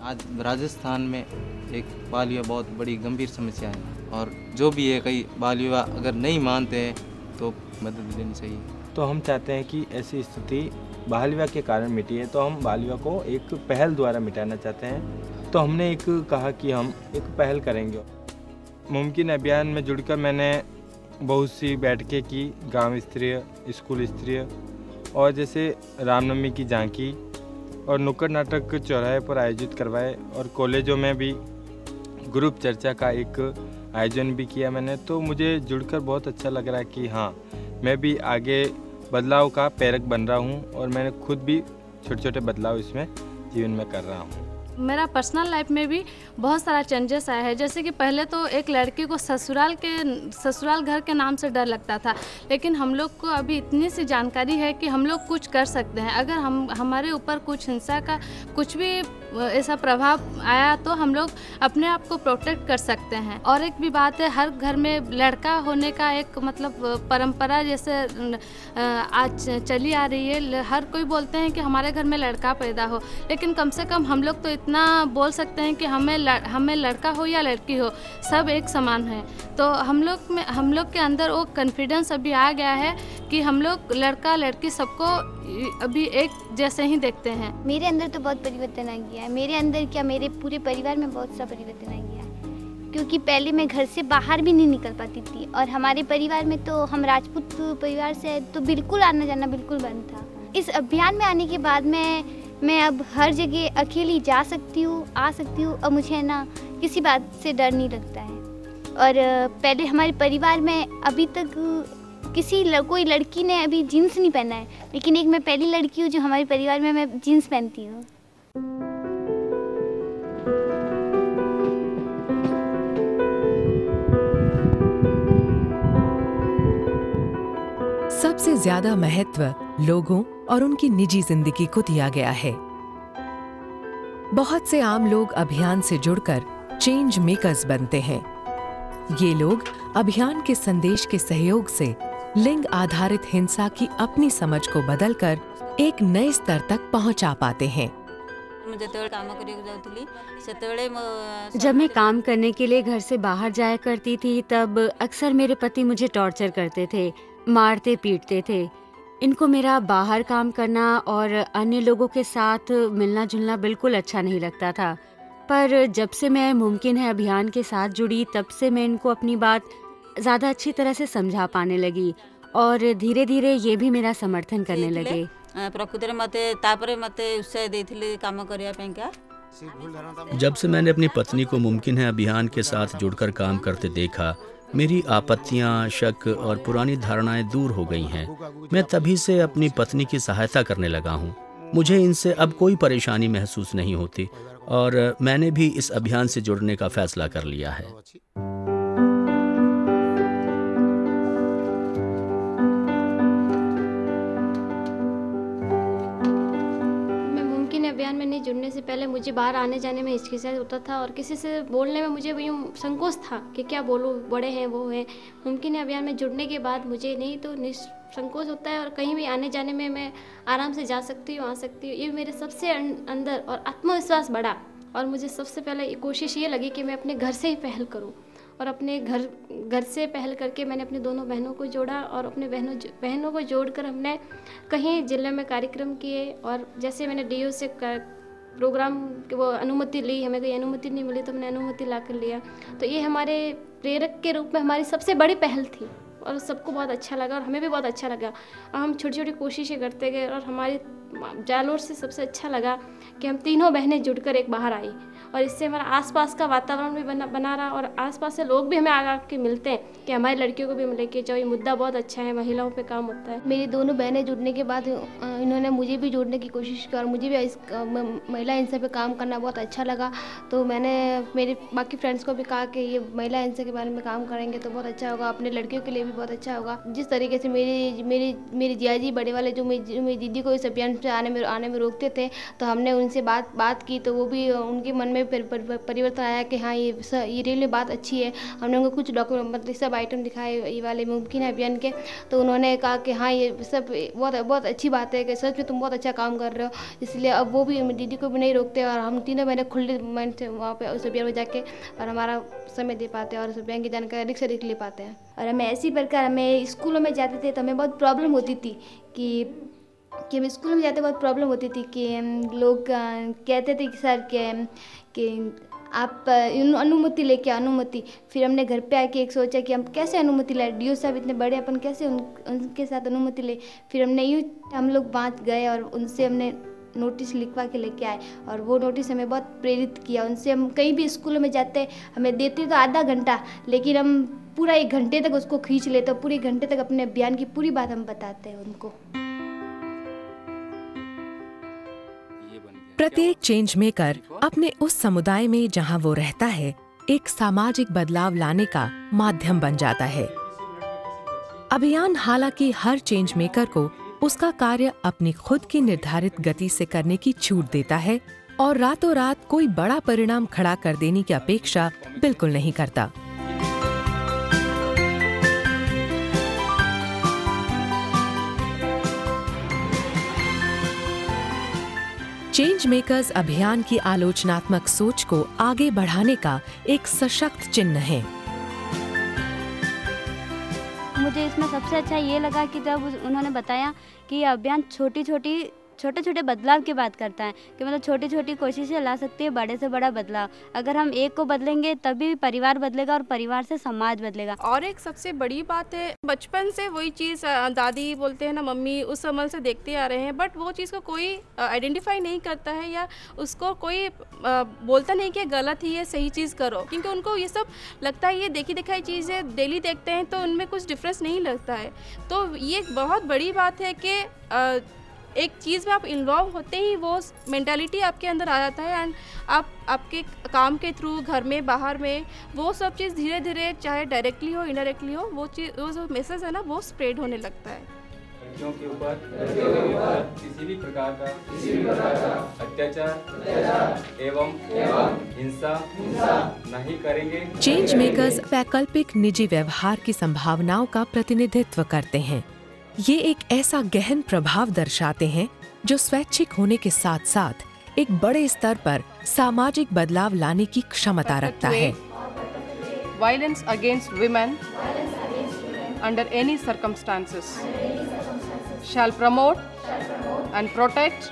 आज राजस्थान में एक बाल विवाह बहुत बड़ी गंभीर समस्या है और जो भी है कई बाल विवाह अगर नहीं मानते हैं तो मदद लेनी चाहिए। तो हम चाहते हैं कि ऐसी स्थिति बाल विवाह के कारण मिटी है, तो हम बाल विवाह को एक पहल द्वारा मिटाना चाहते हैं। तो हमने एक कहा कि हम एक पहल करेंगे। मुमकिन अभियान में जुड़कर मैंने बहुत सी बैठकें की, गांव स्तरीय, स्कूल स्तरीय और जैसे रामनवमी की झांकी और नुक्कड़ नाटक चौराहे पर आयोजित करवाए और कॉलेजों में भी ग्रुप चर्चा का एक आयोजन भी किया मैंने। तो मुझे जुड़कर बहुत अच्छा लग रहा है कि हाँ, मैं भी आगे बदलाव का प्रेरक बन रहा हूँ और मैंने खुद भी छोटे छोटे बदलाव इसमें जीवन में कर रहा हूँ। मेरा पर्सनल लाइफ में भी बहुत सारा चेंजेस आया है। जैसे कि पहले तो एक लड़की को ससुराल घर के नाम से डर लगता था, लेकिन हम लोग को अभी इतनी सी जानकारी है कि हम लोग कुछ कर सकते हैं। अगर हमारे ऊपर कुछ हिंसा का कुछ भी ऐसा प्रभाव आया तो हम लोग अपने आप को प्रोटेक्ट कर सकते हैं। और एक भी बात है, हर घर में लड़का होने का एक मतलब परंपरा जैसे आज चली आ रही है। हर कोई बोलते हैं कि हमारे घर में लड़का पैदा हो, लेकिन कम से कम हम लोग तो इतना बोल सकते हैं कि हमें लड़का हो या लड़की हो, सब एक समान है। तो हम लोग के अंदर वो कॉन्फिडेंस अभी आ गया है कि हम लोग लड़का लड़की सबको अभी एक जैसे ही देखते हैं। मेरे अंदर तो बहुत परिवर्तन आ गया है। मेरे अंदर क्या, मेरे पूरे परिवार में बहुत सा परिवर्तन आ गया है, क्योंकि पहले मैं घर से बाहर भी नहीं निकल पाती थी और हमारे परिवार में तो हम राजपूत परिवार से तो बिल्कुल आना जाना बिल्कुल बंद था। इस अभियान में आने के बाद मैं अब हर जगह अकेली जा सकती हूँ, आ सकती हूँ और मुझे ना किसी बात से डर नहीं लगता है। और पहले हमारे परिवार में अभी तक कोई लड़की ने अभी जीन्स नहीं पहना है, लेकिन एक मैं पहली लड़की हूँ जो हमारे परिवार में मैं जीन्स पहनती हूँ। सबसे ज्यादा महत्व लोगों और उनकी निजी जिंदगी को दिया गया है। बहुत से आम लोग अभियान से जुड़कर चेंज मेकर्स बनते हैं। ये लोग अभियान के संदेश के सहयोग से लिंग आधारित हिंसा की अपनी समझ को बदलकर एक नए स्तर तक पहुंचा पाते हैं। जब मैं काम करने के लिए घर से बाहर जाया करती थी, तब अक्सर मेरे पति मुझे टॉर्चर करते थे, मारते पीटते थे। इनको मेरा बाहर काम करना और अन्य लोगों के साथ मिलना जुलना बिल्कुल अच्छा नहीं लगता था। पर जब से मैं मुमकिन है अभियान के साथ जुड़ी, तब से मैं इनको अपनी बात ज़्यादा अच्छी तरह से समझा पाने लगी और धीरे धीरे ये भी मेरा समर्थन करने लगे। जब से मैंने अपनी पत्नी को मुमकिन है अभियान के साथ जुड़कर काम करते देखा, मेरी आपत्तियां, शक और पुरानी धारणाएं दूर हो गई हैं। मैं तभी से अपनी पत्नी की सहायता करने लगा हूं। मुझे इनसे अब कोई परेशानी महसूस नहीं होती और मैंने भी इस अभियान से जुड़ने का फैसला कर लिया है। अभियान में नहीं जुड़ने से पहले मुझे बाहर आने जाने में हिचकिचाहट होता था और किसी से बोलने में मुझे यूँ संकोच था कि क्या बोलूँ, बड़े हैं वो हैं। मुमकिन है अभियान में जुड़ने के बाद मुझे नहीं तो संकोच होता है और कहीं भी आने जाने में मैं आराम से जा सकती हूँ, आ सकती हूँ। ये मेरे सबसे अंदर और आत्मविश्वास बढ़ा और मुझे सबसे पहले कोशिश ये लगी कि मैं अपने घर से ही पहल करूँ और अपने घर से पहल करके मैंने अपनी दोनों बहनों को जोड़ा और अपने बहनों को जोड़कर हमने कहीं जिले में कार्यक्रम किए और जैसे मैंने डीओ से प्रोग्राम की वो अनुमति ली, हमें कोई अनुमति नहीं मिली तो मैंने अनुमति ला कर लिया। तो ये हमारे प्रेरक के रूप में हमारी सबसे बड़ी पहल थी और सबको बहुत अच्छा लगा और हमें भी बहुत अच्छा लगा और हम छोटी छोटी कोशिशें करते गए और हमारी जालोर से सबसे अच्छा लगा कि हम तीनों बहनें जुड़कर एक बाहर आई और इससे हमारा आसपास का वातावरण भी बना रहा और आसपास से लोग भी हमें आके मिलते हैं कि हमारी लड़कियों को भी मिले कि जो ये मुद्दा बहुत अच्छा है, महिलाओं पे काम होता है। मेरी दोनों बहनें जुड़ने के बाद इन्होंने मुझे भी जोड़ने की कोशिश की और मुझे भी इस महिला हिंसा पे काम करना बहुत अच्छा लगा। तो मैंने मेरे बाकी फ्रेंड्स को भी कहा कि ये महिला हिंसा के बारे में काम करेंगे तो बहुत अच्छा होगा, अपने लड़कियों के लिए भी बहुत अच्छा होगा। जिस तरीके से मेरी जिया जी बड़े वाले जो मेरी दीदी को इस अभियान से आने में रोकते थे, तो हमने उनसे बात की तो वो भी उनके मन में में परिवर्तन आया कि हाँ ये रियल में बात अच्छी है। हमने उनको कुछ डॉक्यूमेंट मतलब सब आइटम दिखाए ये वाले मुमकिन है अभियान के, तो उन्होंने कहा कि हाँ ये सब बहुत अच्छी बात है कि सच में तुम बहुत अच्छा काम कर रहे हो। इसलिए अब वो भी दीदी को भी नहीं रोकते और हम तीनों महीने खुले मन से वहाँ पे उस अभियान में जाके और हमारा समय दे पाते हैं और उस अभियान की जानकारी अधिक से अधिक ले पाते हैं। और हमें ऐसी प्रकार हमें स्कूलों में जाते थे तो हमें बहुत प्रॉब्लम होती थी कि हम स्कूल में जाते बहुत प्रॉब्लम होती थी कि लोग कहते थे कि सर कि आप अनुमति लेके अनुमति। फिर हमने घर पे आके एक सोचा कि हम कैसे अनुमति लाए, डीओ साहब इतने बड़े अपन कैसे उनके साथ अनुमति ले। फिर हमने यूँ हम लोग बाँच गए और उनसे हमने नोटिस लिखवा के लेके आए और वो नोटिस हमें बहुत प्रेरित किया। उनसे हम कहीं भी स्कूलों में जाते हमें देते तो आधा घंटा, लेकिन हम पूरा 1 घंटे तक उसको खींच लेते, पूरे 1 घंटे तक अपने अभियान की पूरी बात हम बताते हैं उनको। प्रत्येक चेंज मेकर अपने उस समुदाय में जहां वो रहता है एक सामाजिक बदलाव लाने का माध्यम बन जाता है। अभियान हालांकि हर चेंज मेकर को उसका कार्य अपनी खुद की निर्धारित गति से करने की छूट देता है और रातों रात कोई बड़ा परिणाम खड़ा कर देने की अपेक्षा बिल्कुल नहीं करता। चेंज मेकर्स अभियान की आलोचनात्मक सोच को आगे बढ़ाने का एक सशक्त चिन्ह है। मुझे इसमें सबसे अच्छा ये लगा कि जब उन्होंने बताया कि ये अभियान छोटे छोटे बदलाव की बात करता है कि मतलब छोटी छोटी कोशिशें ला सकती है बड़े से बड़ा बदलाव। अगर हम एक को बदलेंगे तभी परिवार बदलेगा और परिवार से समाज बदलेगा। और एक सबसे बड़ी बात है, बचपन से वही चीज़ दादी बोलते हैं ना, मम्मी उस अमल से देखते आ रहे हैं, बट वो चीज़ को कोई आइडेंटिफाई नहीं करता है या उसको कोई बोलता नहीं कि गलत ही है, सही चीज़ करो, क्योंकि उनको ये सब लगता है ये देखी दिखाई चीज़ है, डेली देखते हैं तो उनमें कुछ डिफरेंस नहीं लगता है। तो ये एक बहुत बड़ी बात है कि एक चीज़ में आप इन्वॉल्व होते ही वो मेंटालिटी आपके अंदर आ जाता है एंड आप आपके काम के थ्रू घर में बाहर में वो सब चीज़ धीरे धीरे चाहे डायरेक्टली हो इनडायरेक्टली हो वो चीज़ वो जो मैसेज है ना वो स्प्रेड होने लगता है। लड़कियों के ऊपर किसी भी प्रकार का अत्याचार एवं हिंसा नहीं करेंगे। चेंज मेकर्स वैकल्पिक निजी व्यवहार की संभावनाओं का प्रतिनिधित्व करते हैं। ये एक ऐसा गहन प्रभाव दर्शाते हैं जो स्वैच्छिक होने के साथ साथ एक बड़े स्तर पर सामाजिक बदलाव लाने की क्षमता रखता है। Violence against women under any circumstances shall promote and protect